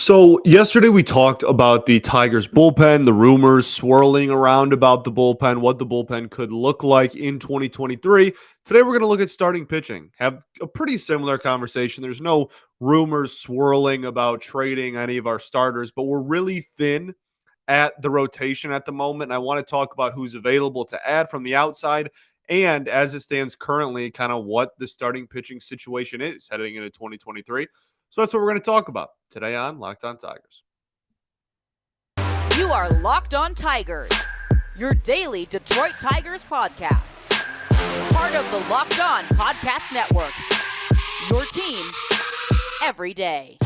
So yesterday we talked about the Tigers bullpen, the rumors swirling around about the bullpen, what the bullpen could look like in 2023. Today we're going to look at starting pitching. Have a pretty similar conversation. There's no rumors swirling about trading any of our starters, but we're really thin at the rotation at the moment. And I want to talk about who's available to add from the outside and as it stands currently, kind of what the starting pitching situation is heading into 2023. So that's what we're going to talk about today on Locked On Tigers. You are Locked On Tigers, your daily Detroit Tigers podcast. Part of the Locked On Podcast Network, your team every day.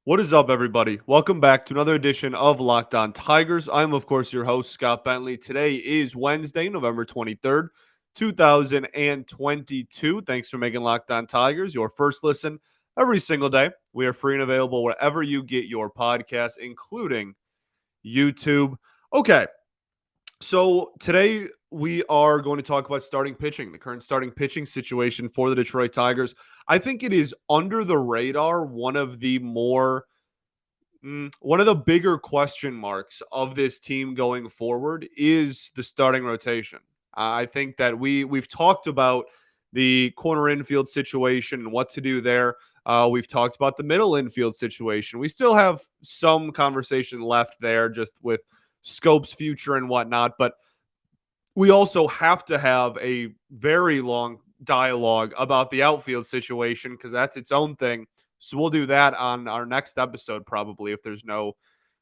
What is up, everybody? Welcome back to another edition of Locked On Tigers. I'm, of course, your host, Scott Bentley. Today is Wednesday, November 23rd, 2022. Thanks for making Locked On Tigers your first listen every single day. We are free and available wherever you get your podcasts, including YouTube. Okay, so today we are going to talk about starting pitching, the current starting pitching situation for the Detroit Tigers. I think it is under the radar, one of the bigger question marks of this team going forward is the starting rotation. I think that we've talked about the corner infield situation and what to do there. We've talked about the middle infield situation. We still have some conversation left there just with Scope's future and whatnot, but we also have to have a very long dialogue about the outfield situation because that's its own thing. So we'll do that on our next episode, probably, if there's no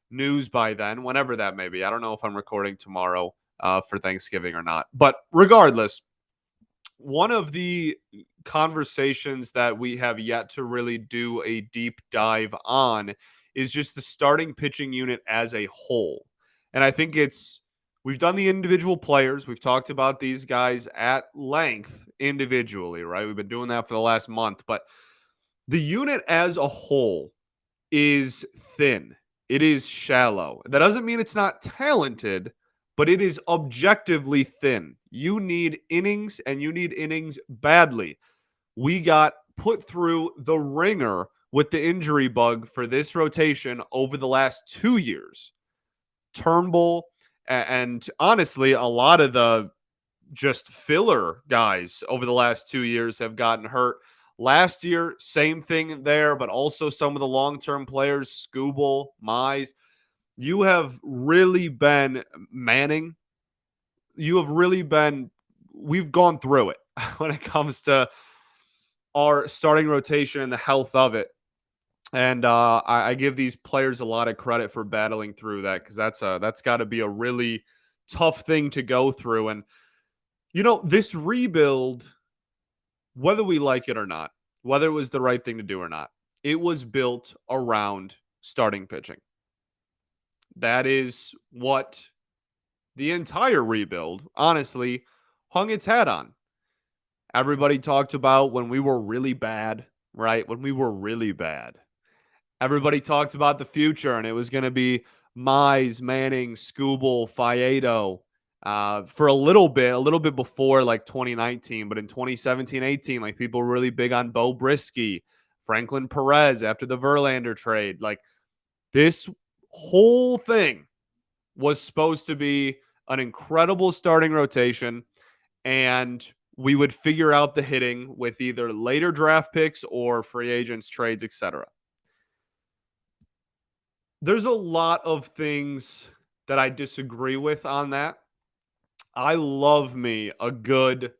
news by then, whenever that may be. I don't know if I'm recording tomorrow for Thanksgiving or not. But regardless, one of the conversations that we have yet to really do a deep dive on is just the starting pitching unit as a whole. And I think we've done the individual players. We've talked about these guys at length individually, right? We've been doing that for the last month. But the unit as a whole is thin. It is shallow. That doesn't mean it's not talented, but it is objectively thin. You need innings, and you need innings badly. We got put through the ringer with the injury bug for this rotation over the last 2 years. Turnbull and honestly, a lot of the just filler guys over the last 2 years have gotten hurt. Last year, same thing there, but also some of the long-term players, Skubal, Mize. You have really been Manning. You have really been, we've gone through it when it comes to our starting rotation and the health of it. And I give these players a lot of credit for battling through that because that's got to be a really tough thing to go through. And, this rebuild, whether we like it or not, whether it was the right thing to do or not, it was built around starting pitching. That is what the entire rebuild, honestly, hung its hat on. Everybody talked about when we were really bad, right? When we were really bad. Everybody talked about the future, and it was going to be Mize, Manning, Skubal, Faedo for a little bit before like 2019. But in 2017-18, like people were really big on Bo Brisky, Franklin Perez after the Verlander trade. Like this whole thing was supposed to be an incredible starting rotation, and we would figure out the hitting with either later draft picks or free agents, trades, etc. There's a lot of things that I disagree with on that. I love me a good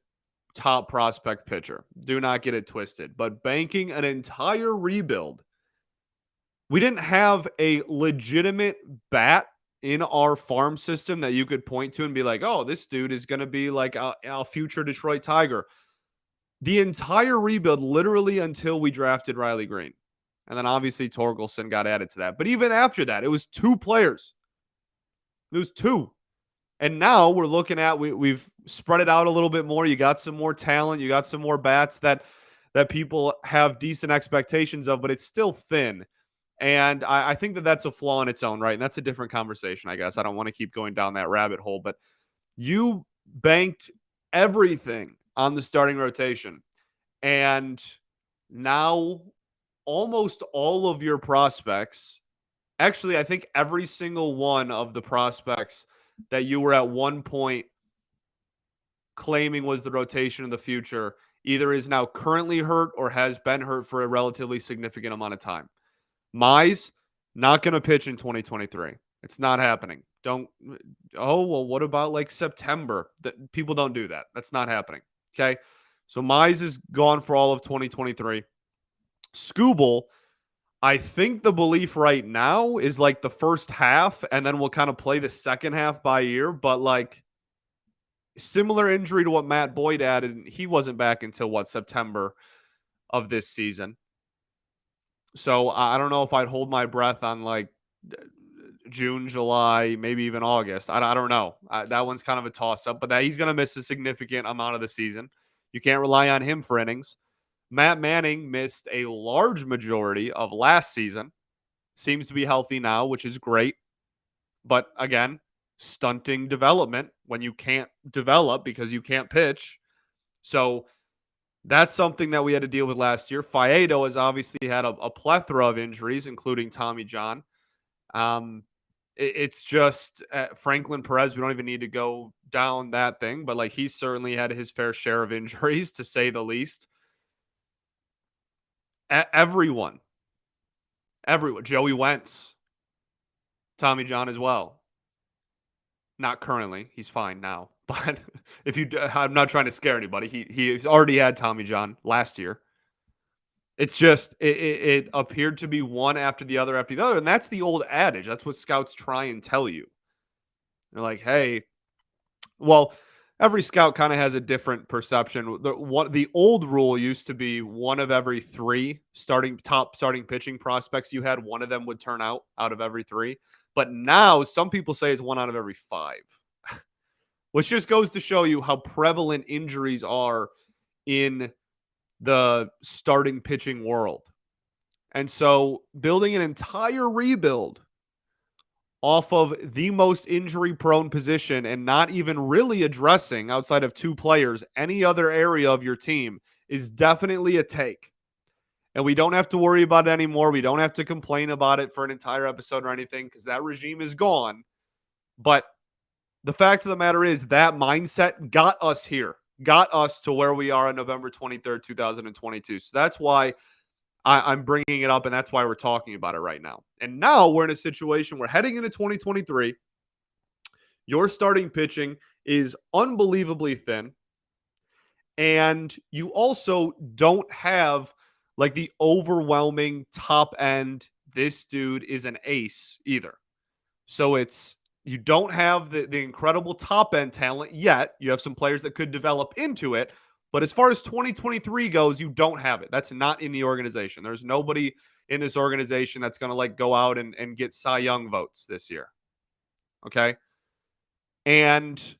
top prospect pitcher. Do not get it twisted. But banking an entire rebuild, we didn't have a legitimate bat in our farm system that you could point to and be like, oh, this dude is going to be like a future Detroit Tiger. The entire rebuild, literally until we drafted Riley Green. And then obviously Torkelson got added to that. But even after that, it was two players. It was two. And now we're looking at, we've spread it out a little bit more. You got some more talent. You got some more bats that people have decent expectations of, but it's still thin. And I think that that's a flaw in its own right. And that's a different conversation, I guess. I don't want to keep going down that rabbit hole. But you banked everything on the starting rotation. And now almost all of your prospects, actually, I think every single one of the prospects that you were at one point claiming was the rotation of the future either is now currently hurt or has been hurt for a relatively significant amount of time. Mize, not going to pitch in 2023. It's not happening. Don't. Oh, well, what about like September? People don't do that. That's not happening. Okay. So Mize is gone for all of 2023. Skubal, I think the belief right now is like the first half, and then we'll kind of play the second half by ear. But like similar injury to what Matt Boyd added, and he wasn't back until what, September of this season. So I don't know if I'd hold my breath on like June, July, maybe even August. I don't know. That one's kind of a toss up, but that he's going to miss a significant amount of the season. You can't rely on him for innings. Matt Manning missed a large majority of last season. Seems to be healthy now, which is great. But again, stunting development when you can't develop because you can't pitch. So that's something that we had to deal with last year. Faedo has obviously had a plethora of injuries, including Tommy John. It's just Franklin Perez. We don't even need to go down that thing, but like he's certainly had his fair share of injuries, to say the least. Everyone, Joey Wentz, Tommy John as well. Not currently, he's fine now. But if you, I'm not trying to scare anybody. He's already had Tommy John last year. It's just it appeared to be one after the other, and that's the old adage. That's what scouts try and tell you. They're like, hey, well, every scout kind of has a different perception. The old rule used to be one of every three top starting pitching prospects you had, one of them would turn out of every three. But now some people say it's one out of every five, which just goes to show you how prevalent injuries are in the starting pitching world. And so building an entire rebuild off of the most injury prone position and not even really addressing, outside of two players, any other area of your team is definitely a take. And we don't have to worry about it anymore. We don't have to complain about it for an entire episode or anything because that regime is gone. But the fact of the matter is that mindset got us here, got us to where we are on November 23rd, 2022. So that's why I'm bringing it up, and that's why we're talking about it right now. And now we're in a situation where heading into 2023, your starting pitching is unbelievably thin, and you also don't have like the overwhelming top end, this dude is an ace either. So you don't have the incredible top end talent yet. You have some players that could develop into it. But as far as 2023 goes, you don't have it. That's not in the organization. There's nobody in this organization that's going to like go out and get Cy Young votes this year. Okay. And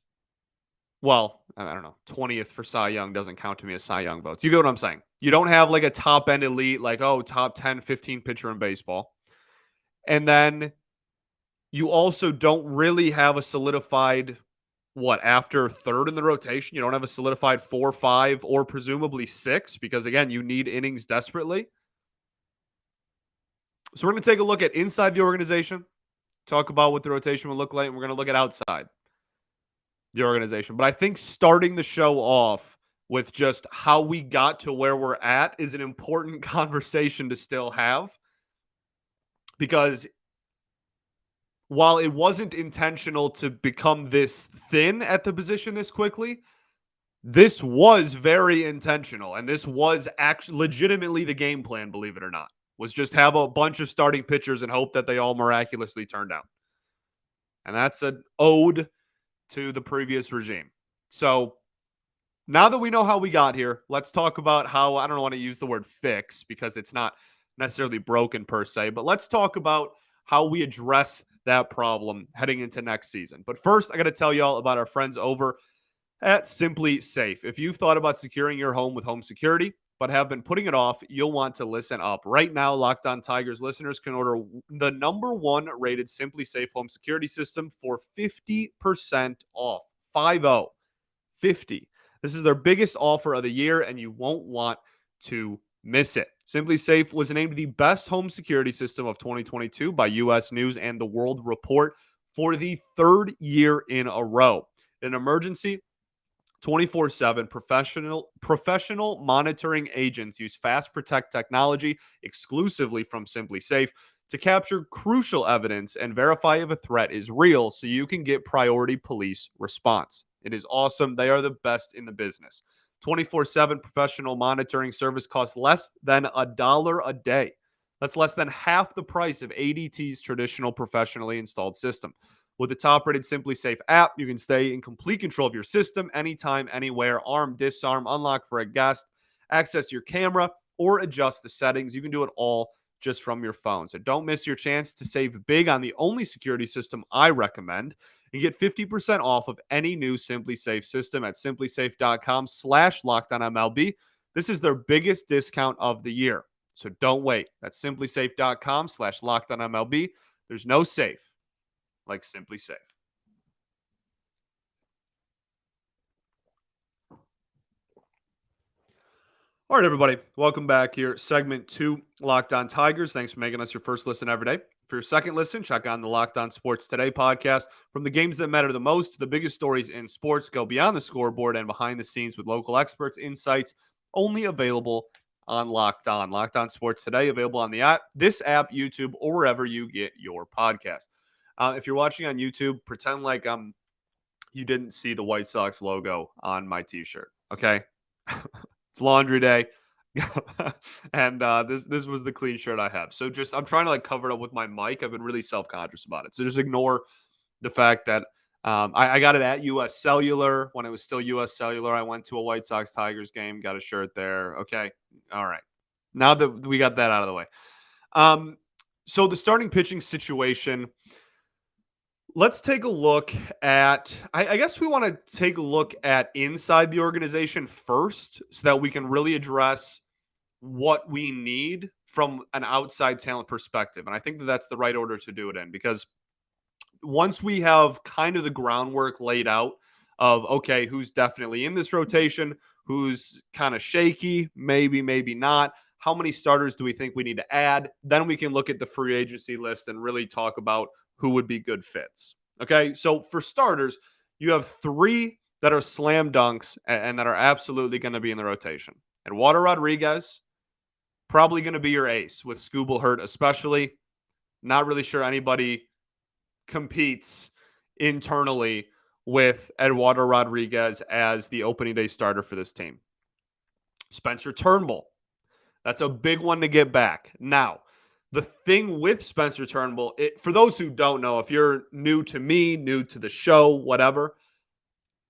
well, I don't know. 20th for Cy Young doesn't count to me as Cy Young votes. You get what I'm saying? You don't have like a top end elite, like, top 10, 15 pitcher in baseball. And then you also don't really have a solidified, after third in the rotation? You don't have a solidified 4, 5, or presumably 6 because, again, you need innings desperately. So we're going to take a look at inside the organization, talk about what the rotation will look like, and we're going to look at outside the organization. But I think starting the show off with just how we got to where we're at is an important conversation to still have, because while it wasn't intentional to become this thin at the position this quickly, this was very intentional. And this was actually legitimately the game plan, believe it or not, was just have a bunch of starting pitchers and hope that they all miraculously turned out. And that's an ode to the previous regime. So now that we know how we got here, let's talk about how, I don't want to use the word fix because it's not necessarily broken per se, but let's talk about how we address that problem heading into next season. But first, I got to tell y'all about our friends over at Simply Safe. If you've thought about securing your home with home security, but have been putting it off, you'll want to listen up. Right now, Locked On Tigers listeners can order the #1 rated Simply Safe home security system for 50% off. 50. $50. This is their biggest offer of the year, and you won't want to miss it. Simply Safe was named the best home security system of 2022 by US News and the World Report for the third year in a row. In an emergency, 24/7 professional monitoring agents use Fast Protect technology exclusively from Simply Safe to capture crucial evidence and verify if a threat is real so you can get priority police response. It is awesome. They are the best in the business. 24/7 professional monitoring service costs less than $1 a day. That's less than half the price of ADT's traditional professionally installed system. With the top rated Simply Safe app, you can stay in complete control of your system anytime, anywhere, arm, disarm, unlock for a guest, access your camera, or adjust the settings. You can do it all just from your phone. So don't miss your chance to save big on the only security system I recommend. You get 50% off of any new Simply Safe system at simplysafe.com/LockedOnMLB. This is their biggest discount of the year. So don't wait. That's simplysafe.com/LockedOnMLB. There's no safe like Simply Safe. All right, everybody. Welcome back here. Segment 2, Locked On Tigers. Thanks for making us your first listen every day. For your second listen, check on the Locked On Sports Today podcast. From the games that matter the most to the biggest stories in sports, go beyond the scoreboard and behind the scenes with local experts, insights, only available on Locked On. Locked On Sports Today, available on the app, this app, YouTube, or wherever you get your podcast. If you're watching on YouTube, pretend like you didn't see the White Sox logo on my t-shirt. Okay. It's laundry day. And this was the clean shirt I have. So just I'm trying to like cover it up with my mic. I've been really self-conscious about it. So just ignore the fact that I got it at US Cellular when it was still US Cellular. I went to a White Sox Tigers game, got a shirt there. Okay. All right. Now that we got that out of the way. So the starting pitching situation. Let's take a look at, I guess we want to take a look at inside the organization first so that we can really address what we need from an outside talent perspective. And I think that that's the right order to do it in because once we have kind of the groundwork laid out of, okay, who's definitely in this rotation, who's kind of shaky, maybe not, how many starters do we think we need to add? Then we can look at the free agency list and really talk about who would be good fits. Okay, so for starters, you have 3 that are slam dunks and that are absolutely going to be in the rotation. And Eduardo Rodriguez, probably going to be your ace with Scooble hurt, especially. Not really sure anybody competes internally with Eduardo Rodriguez as the opening day starter for this team. Spencer Turnbull, that's a big one to get back. Now, the thing with Spencer Turnbull, for those who don't know, if you're new to me, new to the show, whatever,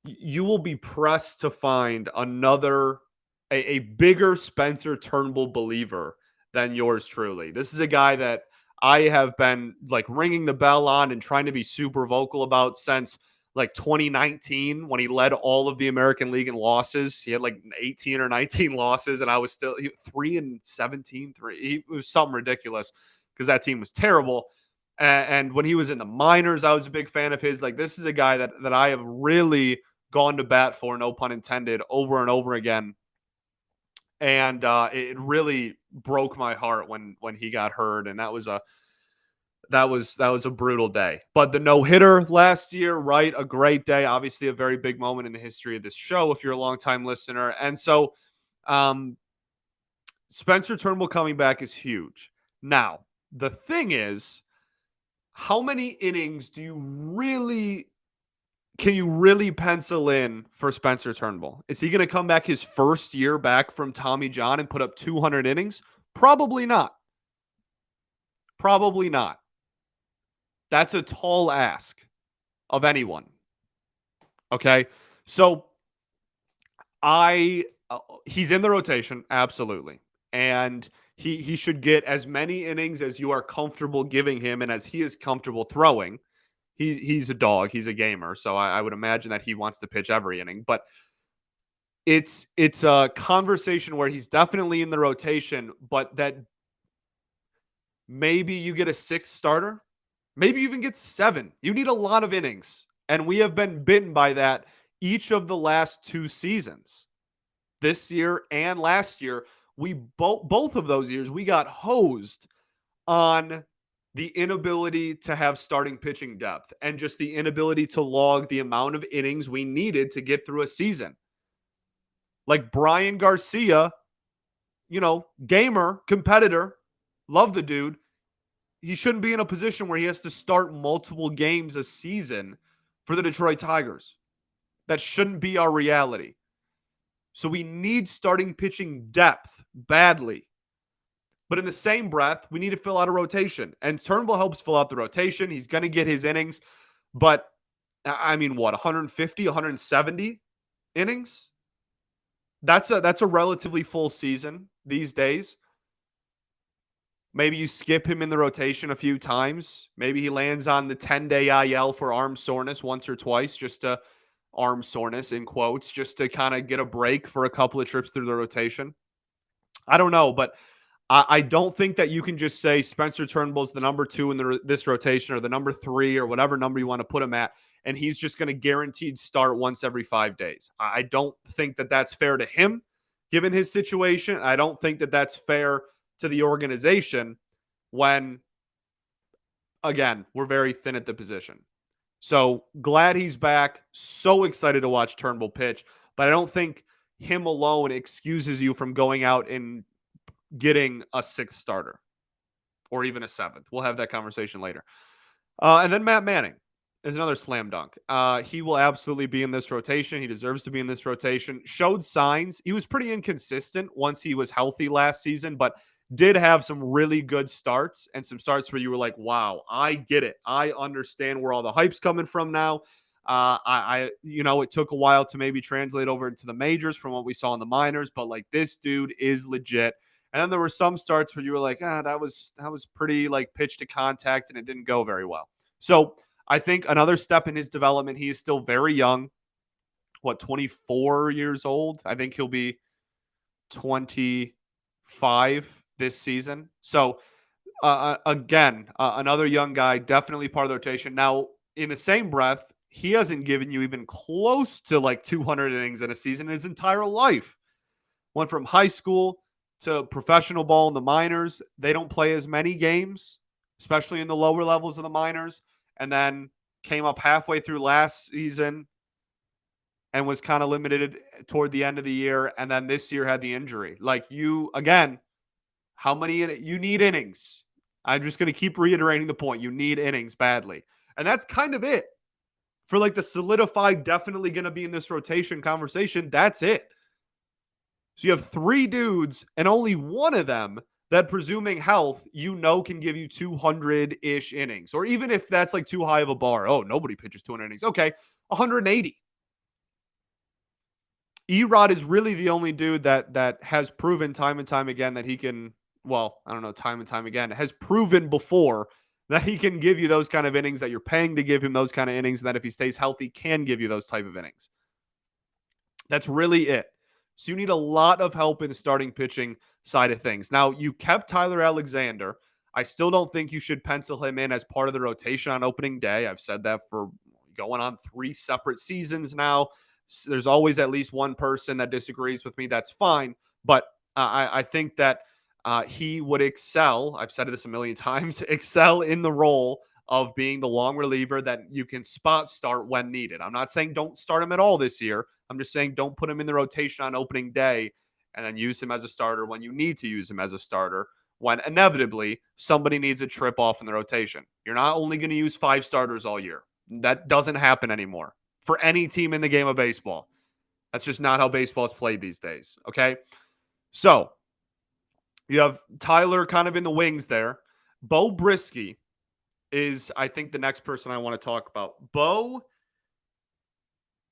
you will be pressed to find a bigger Spencer Turnbull believer than yours truly. This is a guy that I have been like ringing the bell on and trying to be super vocal about since like 2019 when he led all of the American League in losses. He had like 18 or 19 losses, and I was still 3-17. It was something ridiculous because that team was terrible. And when he was in the minors, I was a big fan of his. Like, this is a guy that I have really gone to bat for, no pun intended, over and over again. And it really broke my heart when he got hurt, and that was a brutal day. But the no-hitter last year, right? A great day. Obviously, a very big moment in the history of this show if you're a longtime listener. And so Spencer Turnbull coming back is huge. Now, the thing is, how many innings can you really pencil in for Spencer Turnbull? Is he going to come back his first year back from Tommy John and put up 200 innings? Probably not. Probably not. That's a tall ask of anyone. Okay? So he's in the rotation, absolutely. And he should get as many innings as you are comfortable giving him and as he is comfortable throwing. He's a dog. He's a gamer. So I would imagine that he wants to pitch every inning. But it's a conversation where he's definitely in the rotation, but that maybe you get a 6th starter. Maybe you even get 7. You need a lot of innings. And we have been bitten by that each of the last 2 seasons, this year and last year, we both of those years we got hosed on the inability to have starting pitching depth and just the inability to log the amount of innings we needed to get through a season. Like Brian Garcia, gamer, competitor, love the dude. He shouldn't be in a position where he has to start multiple games a season for the Detroit Tigers. That shouldn't be our reality. So we need starting pitching depth badly. But in the same breath, we need to fill out a rotation. And Turnbull helps fill out the rotation. He's going to get his innings. But, I mean, what, 150, 170 innings? That's a relatively full season these days. Maybe you skip him in the rotation a few times. Maybe he lands on the 10-day IL for arm soreness once or twice, just to arm soreness in quotes, just to kind of get a break for a couple of trips through the rotation. I don't know, but I don't think that you can just say Spencer Turnbull's the number 2 in this rotation or the number 3 or whatever number you want to put him at, and he's just going to guaranteed start once every 5 days. I don't think that that's fair to him, given his situation. I don't think that that's fair to the organization when, again, we're very thin at the position. So glad he's back. So excited to watch Turnbull pitch, but I don't think him alone excuses you from going out and getting a 6th starter or even a 7th. We'll have that conversation later. And then Matt Manning is another slam dunk. He will absolutely be in this rotation. He deserves to be in this rotation. Showed signs. He was pretty inconsistent once he was healthy last season, but did have some really good starts and some starts where you were like, wow, I get it. I understand where all the hype's coming from now. It took a while to maybe translate over into the majors from what we saw in the minors, but like this dude is legit. And then there were some starts where you were like, that was pretty like pitch to contact and it didn't go very well. So I think another step in his development, he is still very young. 24 years old? I think he'll be 25 this season. So again, another young guy, definitely part of the rotation. Now, in the same breath, he hasn't given you even close to like 200 innings in a season in his entire life. Went from high school to professional ball in the minors. They don't play as many games, especially in the lower levels of the minors. And then came up halfway through last season and was kind of limited toward the end of the year. And then this year had the injury. Like again, how many you need innings? I'm just going to keep reiterating the point. You need innings badly. And that's kind of it. For like the solidified, definitely going to be in this rotation conversation, that's it. So you have 3 dudes, and only one of them that, presuming health, can give you 200-ish innings. Or even if that's like too high of a bar. Oh, nobody pitches 200 innings. Okay, 180. Erod is really the only dude that has proven time and time again that he can, time and time again, has proven before that he can give you those kind of innings, that you're paying to give him those kind of innings, and that if he stays healthy, can give you those type of innings. That's really it. So you need a lot of help in the starting pitching side of things. Now, you kept Tyler Alexander. I still don't think you should pencil him in as part of the rotation on opening day. I've said that for going on 3 separate seasons now. There's always at least one person that disagrees with me. That's fine. But I think that he would excel. I've said this a million times, excel in the role of being the long reliever that you can spot start when needed. I'm not saying don't start him at all this year. I'm just saying don't put him in the rotation on opening day and then use him as a starter when you need to use him as a starter, when inevitably somebody needs a trip off in the rotation. You're not only going to use 5 starters all year. That doesn't happen anymore for any team in the game of baseball. That's just not how baseball is played these days, okay? So you have Tyler kind of in the wings there. Bo Brisky is, I think, the next person I want to talk about. Bo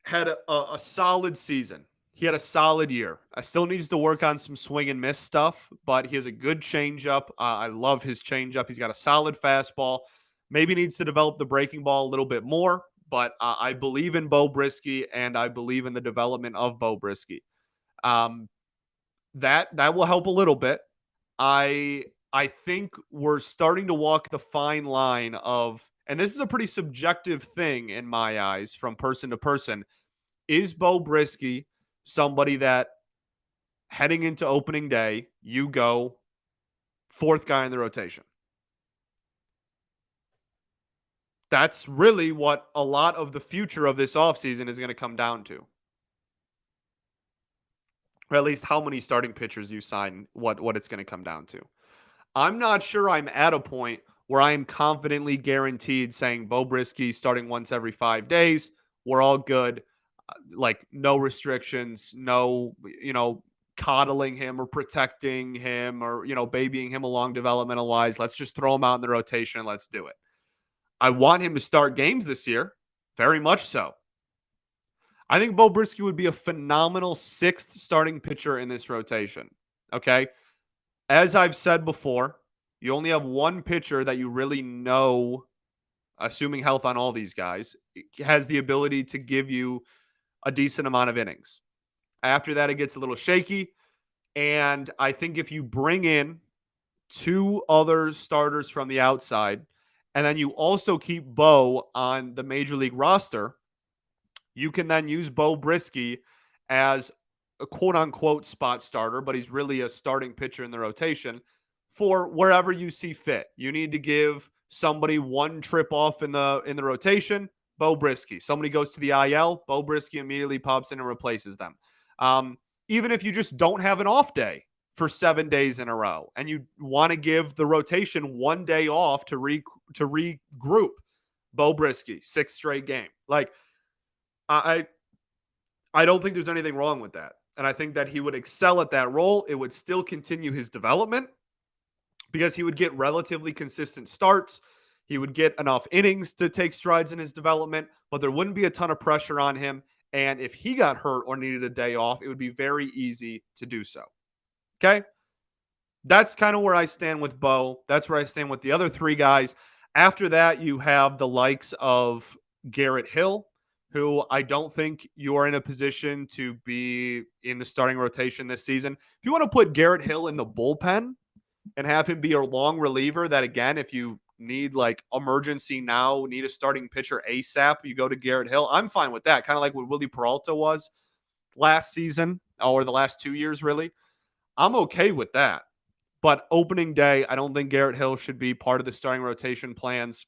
had a solid season. He had a solid year. Still needs to work on some swing and miss stuff, but he has a good changeup. I love his changeup. He's got a solid fastball. Maybe needs to develop the breaking ball a little bit more, but I believe in Bo Brisky, and I believe in the development of Bo Brisky. That will help a little bit. I think we're starting to walk the fine line of, and this is a pretty subjective thing in my eyes from person to person, is Bo Brisky somebody that heading into opening day, you go fourth guy in the rotation? That's really what a lot of the future of this offseason is going to come down to. Or at least how many starting pitchers you sign, what it's going to come down to. I'm not sure I'm at a point where I am confidently guaranteed saying Bo Brisky starting once every 5 days. We're all good. Like no restrictions, no, coddling him or protecting him or, babying him along developmental wise. Let's just throw him out in the rotation and let's do it. I want him to start games this year. Very much so. I think Bo Brisky would be a phenomenal sixth starting pitcher in this rotation. Okay. As I've said before, you only have one pitcher that you really know, assuming health on all these guys, has the ability to give you a decent amount of innings. After that, it gets a little shaky. And I think if you bring in two other starters from the outside, and then you also keep Bo on the major league roster, you can then use Bo Brisky as a quote unquote spot starter, but he's really a starting pitcher in the rotation for wherever you see fit. You need to give somebody one trip off in the rotation, Bo Brisky. Somebody goes to the IL, Bo Brisky immediately pops in and replaces them. Even if you just don't have an off day for 7 days in a row and you want to give the rotation one day off to regroup, Bo Brisky, sixth straight game. Like, I don't think there's anything wrong with that. And I think that he would excel at that role. It would still continue his development because he would get relatively consistent starts. He would get enough innings to take strides in his development, but there wouldn't be a ton of pressure on him. And if he got hurt or needed a day off, it would be very easy to do so. Okay? That's kind of where I stand with Bo. That's where I stand with the other three guys. After that, you have the likes of Garrett Hill, who I don't think you are in a position to be in the starting rotation this season. If you want to put Garrett Hill in the bullpen and have him be a long reliever, that again, if you need like emergency now, need a starting pitcher ASAP, you go to Garrett Hill. I'm fine with that. Kind of like what Willie Peralta was last season or the last 2 years, really. I'm okay with that. But opening day, I don't think Garrett Hill should be part of the starting rotation plans.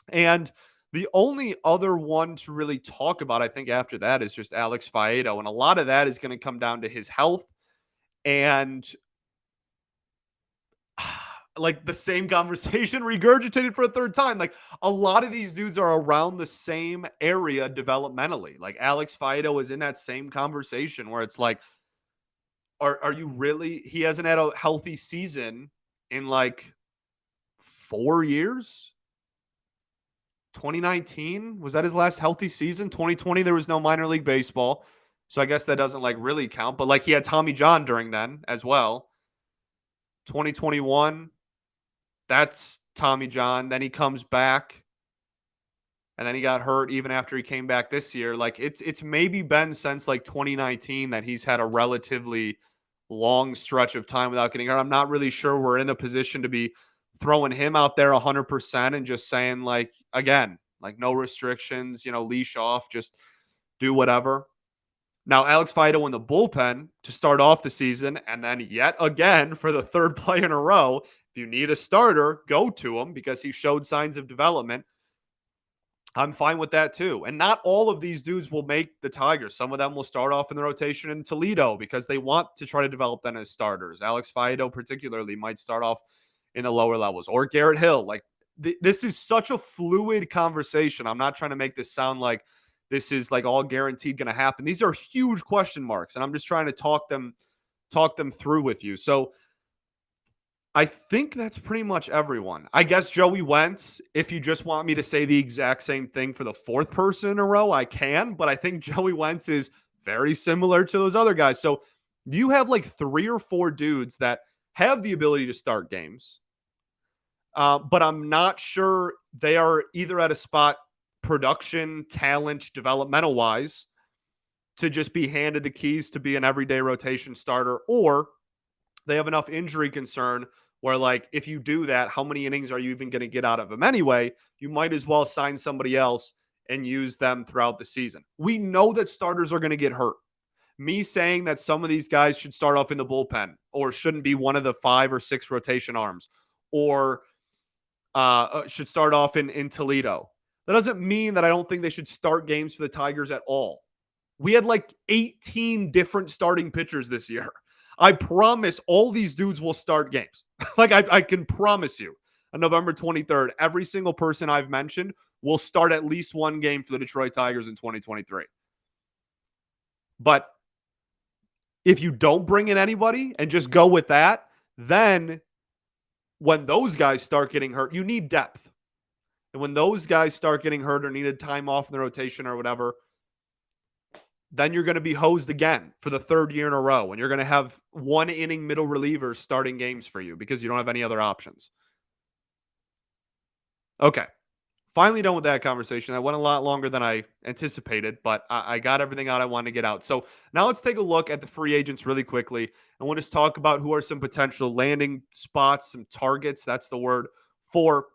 And the only other one to really talk about, I think, after that is just Alex Faedo. And a lot of that is going to come down to his health and like the same conversation regurgitated for a third time. Like a lot of these dudes are around the same area developmentally. Like Alex Faedo is in that same conversation where it's like, are you really? He hasn't had a healthy season in like 4 years. 2019 was that his last healthy season? 2020 there was no minor league baseball, so I guess that doesn't like really count. But like he had Tommy John during then as well. 2021, that's Tommy John. Then he comes back, and then he got hurt even after he came back this year. Like it's maybe been since like 2019 that he's had a relatively long stretch of time without getting hurt. I'm not really sure we're in a position to be throwing him out there 100% and just saying like, again, like no restrictions, leash off, just do whatever. Now, Alex Faedo in the bullpen to start off the season, and then yet again for the third play in a row, if you need a starter, go to him because he showed signs of development. I'm fine with that too. And not all of these dudes will make the Tigers. Some of them will start off in the rotation in Toledo because they want to try to develop them as starters. Alex Faedo particularly might start off in the lower levels, or Garrett Hill. Like this is such a fluid conversation. I'm not trying to make this sound like this is like all guaranteed going to happen. These are huge question marks, and I'm just trying to talk them through with you. So I think that's pretty much everyone. I guess Joey Wentz, if you just want me to say the exact same thing for the fourth person in a row, I can, but I think Joey Wentz is very similar to those other guys. So you have like 3 or 4 dudes that have the ability to start games, but I'm not sure they are either at a spot production, talent, developmental wise to just be handed the keys to be an everyday rotation starter, or they have enough injury concern where, like, if you do that, how many innings are you even going to get out of him anyway? You might as well sign somebody else and use them throughout the season. We know that starters are going to get hurt. Me saying that some of these guys should start off in the bullpen or shouldn't be one of the 5 or 6 rotation arms or should start off in Toledo. That doesn't mean that I don't think they should start games for the Tigers at all. We had like 18 different starting pitchers this year. I promise all these dudes will start games. Like I can promise you on November 23rd, every single person I've mentioned will start at least one game for the Detroit Tigers in 2023. But if you don't bring in anybody and just go with that, then when those guys start getting hurt, you need depth. And when those guys start getting hurt or needed time off in the rotation or whatever, then you're going to be hosed again for the third year in a row. And you're going to have 1 inning middle relievers starting games for you because you don't have any other options. Okay. Finally done with that conversation. I went a lot longer than I anticipated, but I got everything out I wanted to get out. So now let's take a look at the free agents really quickly. And we'll just talk about who are some potential landing spots, some targets. That's the word for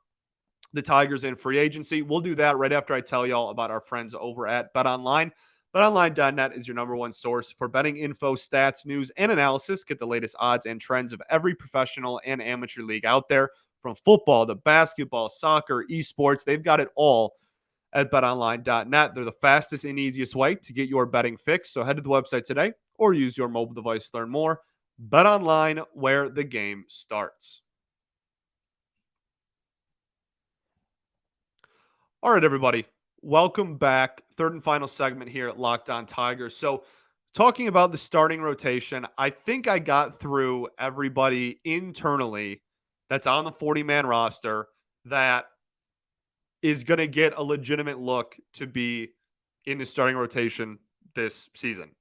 the Tigers in free agency. We'll do that right after I tell y'all about our friends over at BetOnline. BetOnline.net is your number one source for betting info, stats, news, and analysis. Get the latest odds and trends of every professional and amateur league out there, from football to basketball, soccer, esports. They've got it all at betonline.net. They're the fastest and easiest way to get your betting fix. So head to the website today or use your mobile device to learn more. BetOnline, where the game starts. All right, everybody. Welcome back. Third and final segment here at Locked On Tigers. So, talking about the starting rotation, I think I got through everybody internally that's on the 40-man roster that is going to get a legitimate look to be in the starting rotation this season.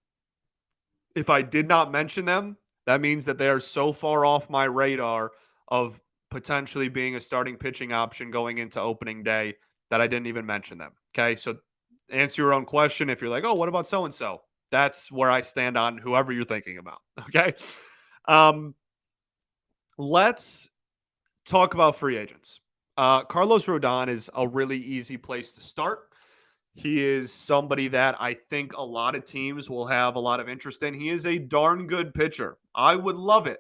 If I did not mention them, that means that they are so far off my radar of potentially being a starting pitching option going into opening day that I didn't even mention them. Okay. So answer your own question. If you're like, oh, what about so and so? That's where I stand on whoever you're thinking about. Okay. Let's talk about free agents. Carlos Rodon is a really easy place to start. He is somebody that I think a lot of teams will have a lot of interest in. He is a darn good pitcher. I would love it.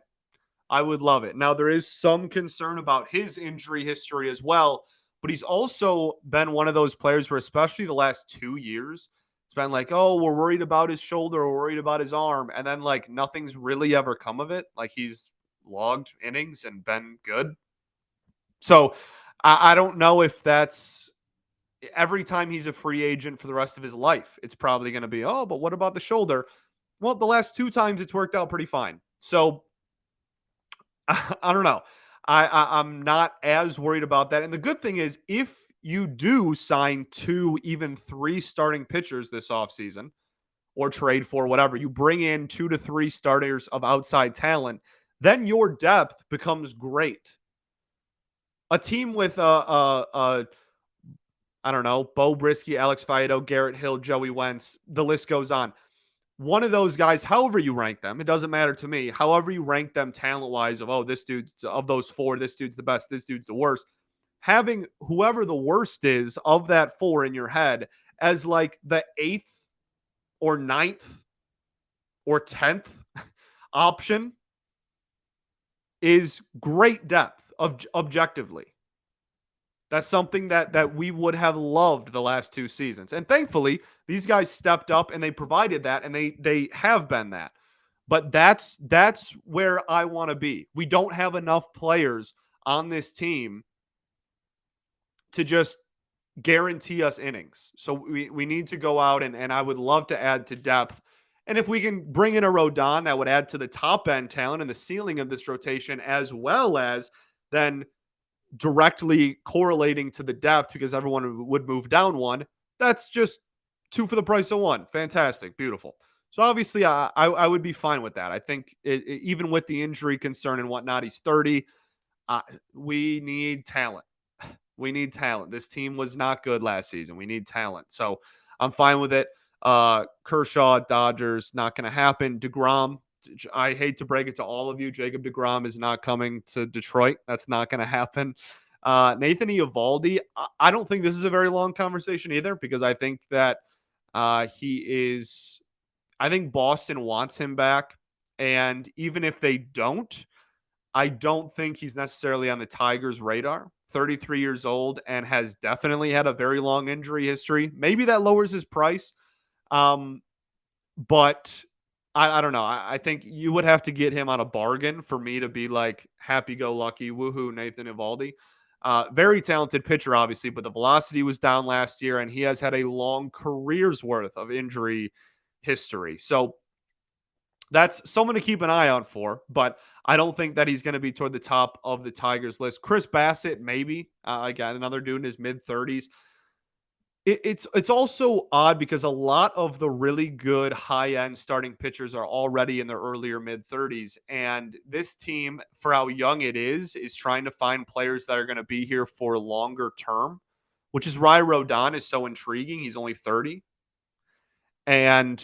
I would love it. Now, there is some concern about his injury history as well, but he's also been one of those players where, especially the last 2 years, it's been like, oh, we're worried about his shoulder, we're worried about his arm. And then, like, nothing's really ever come of it. Like, he's logged innings and been good. So I don't know if that's every time he's a free agent for the rest of his life, it's probably going to be, oh, but what about the shoulder? Well, the last 2 times it's worked out pretty fine. So I don't know. I'm not as worried about that. And the good thing is, if you do sign 2, even 3 starting pitchers this offseason or trade for whatever, you bring in 2 to 3 starters of outside talent, then your depth becomes great. A team with I don't know, Bo Brisky, Alex Faedo, Garrett Hill, Joey Wentz, the list goes on. One of those guys, however you rank them, it doesn't matter to me. However you rank them talent-wise of, oh, this dude's of those 4, this dude's the best, this dude's the worst. Having whoever the worst is of that 4 in your head as like the 8th or 9th or 10th option is great depth objectively. That's something that we would have loved the last 2 seasons. And thankfully, these guys stepped up and they provided that, and they have been that. But that's where I want to be. We don't have enough players on this team to just guarantee us innings. So we need to go out and I would love to add to depth. And if we can bring in a Rodon, that would add to the top end talent and the ceiling of this rotation, as well as then directly correlating to the depth because everyone would move down 1. That's just 2 for the price of 1. Fantastic. Beautiful. So obviously I would be fine with that. I think even with the injury concern and whatnot, he's 30. We need talent. We need talent. This team was not good last season. We need talent. So I'm fine with it. Kershaw, Dodgers, not going to happen. DeGrom, I hate to break it to all of you. Jacob DeGrom is not coming to Detroit. That's not going to happen. Nathan Eovaldi, I don't think this is a very long conversation either, because I think that he is. I think Boston wants him back, and even if they don't, I don't think he's necessarily on the Tigers' radar. 33 years old and has definitely had a very long injury history. Maybe that lowers his price. Um, but I don't know. I think you would have to get him on a bargain for me to be like happy go lucky, woohoo, Nathan Eovaldi. Very talented pitcher, obviously, but the velocity was down last year, and he has had a long career's worth of injury history. So that's someone to keep an eye out for, but I don't think that he's going to be toward the top of the Tigers list. Chris Bassett, maybe. Again, another dude in his mid 30s. It's also odd because a lot of the really good high end starting pitchers are already in their earlier mid 30s, and this team, for how young it is trying to find players that are going to be here for longer term, which is why Rodon is so intriguing. He's only 30, and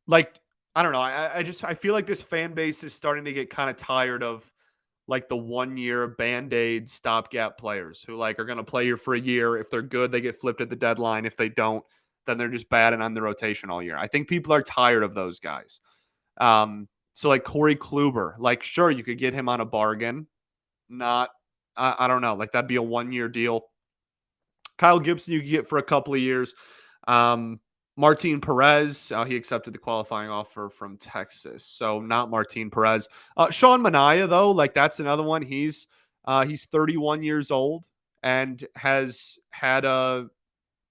like I don't know, I feel like this fan base is starting to get kind of tired of like the 1 year band-aid stopgap players who like are going to play here for a year. If they're good, they get flipped at the deadline. If they don't, then they're just bad and on the rotation all year. I think people are tired of those guys. So like Corey Kluber, like sure you could get him on a bargain. Not, I don't know, like that'd be a 1 year deal. Kyle Gibson you could get for a couple of years. Um, Martin Perez, he accepted the qualifying offer from Texas, so not Martin Perez. Sean Manaea, though, like that's another one. He's 31 years old and has had a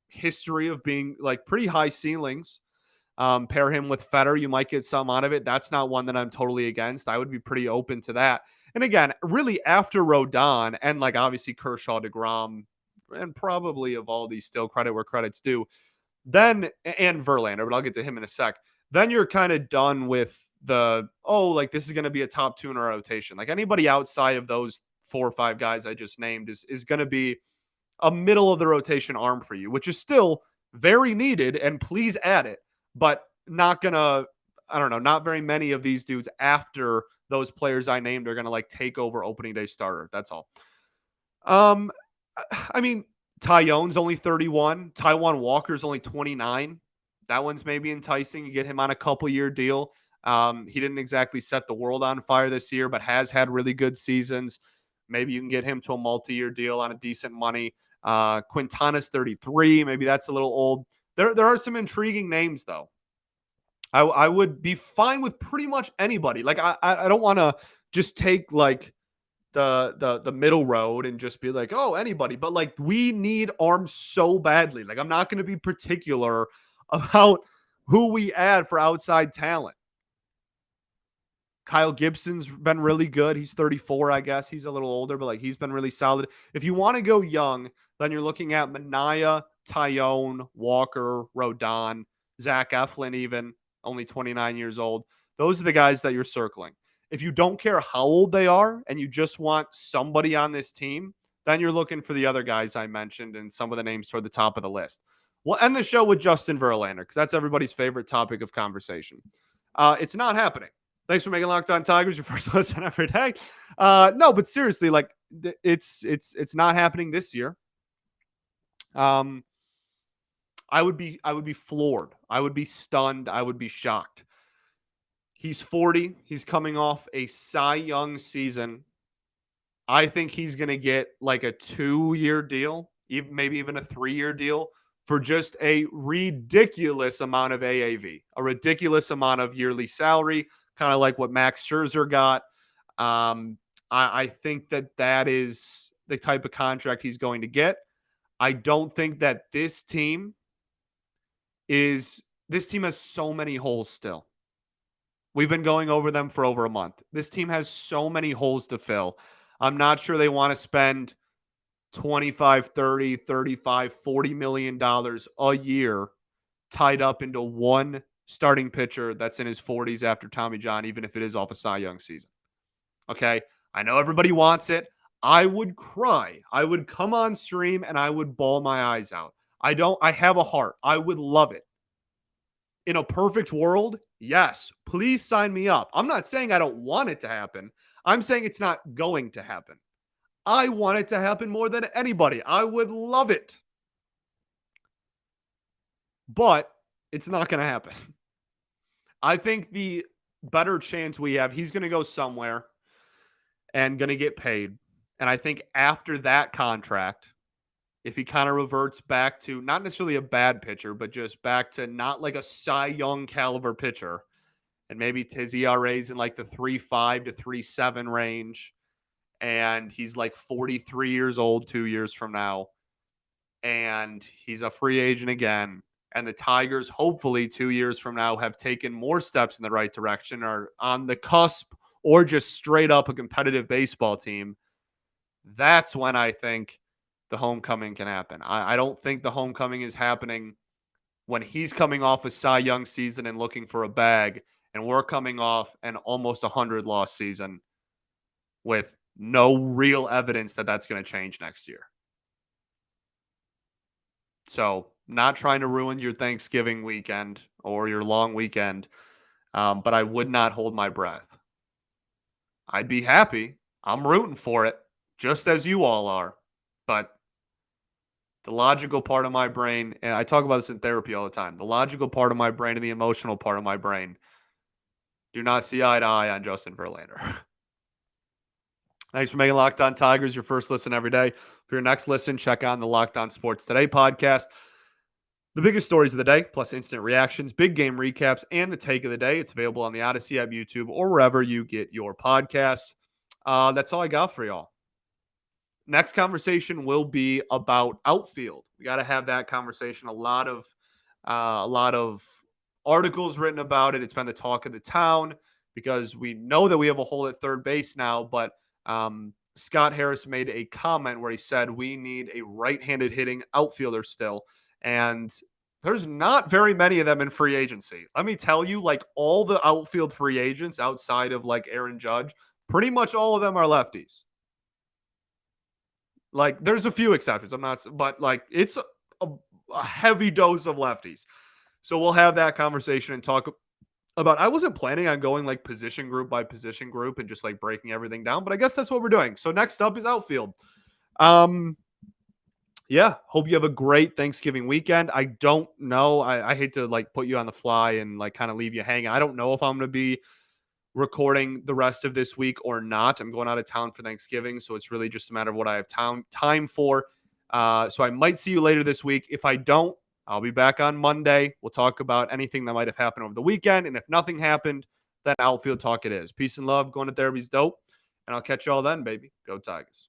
history of being like pretty high ceilings. Pair him with Fetter, you might get some out of it. That's not one that I'm totally against. I would be pretty open to that. And again, really after Rodon and like obviously Kershaw, DeGrom, and probably Evaldi, still credit where credit's due. Then and Verlander, but I'll get to him in a sec. Then you're kind of done with like this is going to be a top two in our rotation. Like anybody outside of those 4 or 5 guys I just named is going to be a middle of the rotation arm for you, which is still very needed. And please add it, but not gonna. I don't know. Not very many of these dudes after those players I named are gonna like take over opening day starter. That's all. Um, I mean, Tyone's only 31. Taiwan Walker's only 29. That one's maybe enticing. You get him on a couple-year deal. He didn't exactly set the world on fire this year, but has had really good seasons. Maybe you can get him to a multi-year deal on a decent money. Quintana's 33. Maybe that's a little old. There are some intriguing names, though. I would be fine with pretty much anybody. Like, I don't want to just take, like, the middle road and just be like, oh, anybody. But like we need arms so badly. Like I'm not going to be particular about who we add for outside talent. Kyle Gibson's been really good. He's 34, I guess. He's a little older, but like he's been really solid. If you want to go young, then you're looking at Manaea, Tyone, Walker, Rodon, Zach Eflin, even only 29 years old. Those are the guys that you're circling. If you don't care how old they are and you just want somebody on this team, then you're looking for the other guys I mentioned and some of the names toward the top of the list. We'll end the show with Justin Verlander because that's everybody's favorite topic of conversation. It's not happening. Thanks for making Locked On Tigers your first listen every day. No, but seriously, like it's not happening this year. I would be floored. I would be stunned. I would be shocked. He's 40. He's coming off a Cy Young season. I think he's going to get like a 2-year deal, even maybe even a 3-year deal for just a ridiculous amount of AAV, a ridiculous amount of yearly salary, kind of like what Max Scherzer got. I think that is the type of contract he's going to get. I don't think that this team has so many holes still. We've been going over them for over a month. This team has so many holes to fill. I'm not sure they want to spend 25, 30, 35, 40 million dollars a year tied up into one starting pitcher that's in his 40s after Tommy John, even if it is off a Cy Young season. Okay? I know everybody wants it. I would cry. I would come on stream and I would bawl my eyes out. I have a heart. I would love it. In a perfect world, yes, please sign me up. I'm not saying I don't want it to happen. I'm saying it's not going to happen. I want it to happen more than anybody. I would love it. But it's not going to happen. I think the better chance we have, he's going to go somewhere and going to get paid. And I think after that contract, if he kind of reverts back to not necessarily a bad pitcher, but just back to not like a Cy Young caliber pitcher, and maybe his ERA's in like the 3.5 to 3.7 range, and he's like 43 years old 2 years from now, and he's a free agent again. And the Tigers, hopefully 2 years from now, have taken more steps in the right direction, are on the cusp, or just straight up a competitive baseball team. That's when I think the homecoming can happen. I don't think the homecoming is happening when he's coming off a Cy Young season and looking for a bag, and we're coming off an almost 100-loss season with no real evidence that that's going to change next year. So, not trying to ruin your Thanksgiving weekend or your long weekend, but I would not hold my breath. I'd be happy. I'm rooting for it, just as you all are. But the logical part of my brain, and I talk about this in therapy all the time, the logical part of my brain and the emotional part of my brain do not see eye to eye on Justin Verlander. Thanks for making Locked On Tigers your first listen every day. For your next listen, check on the Locked On Sports Today podcast. The biggest stories of the day, plus instant reactions, big game recaps, and the take of the day. It's available on the Odyssey app, YouTube, or wherever you get your podcasts. That's all I got for y'all. Next conversation will be about outfield. We got to have that conversation. A lot of articles written about it. It's been the talk of the town because we know that we have a hole at third base now. But Scott Harris made a comment where he said we need a right-handed hitting outfielder still, and there's not very many of them in free agency. Let me tell you, like all the outfield free agents outside of like Aaron Judge, pretty much all of them are lefties. Like, there's a few exceptions. I'm not, but like, it's a heavy dose of lefties. So we'll have that conversation and talk about. I wasn't planning on going like position group by position group and just like breaking everything down, but I guess that's what we're doing. So next up is outfield. Yeah, hope you have a great Thanksgiving weekend. I don't know. I hate to like put you on the fly and like kind of leave you hanging. I don't know if I'm going to be recording the rest of this week or not. I'm going out of town for Thanksgiving, so it's really just a matter of what I have time for. So I might see you later this week. If I don't, I'll be back on Monday. We'll talk about anything that might have happened over the weekend, and if nothing happened, then outfield talk it is. Peace and love. Going to therapy's dope, and I'll catch you all then, baby. Go Tigers.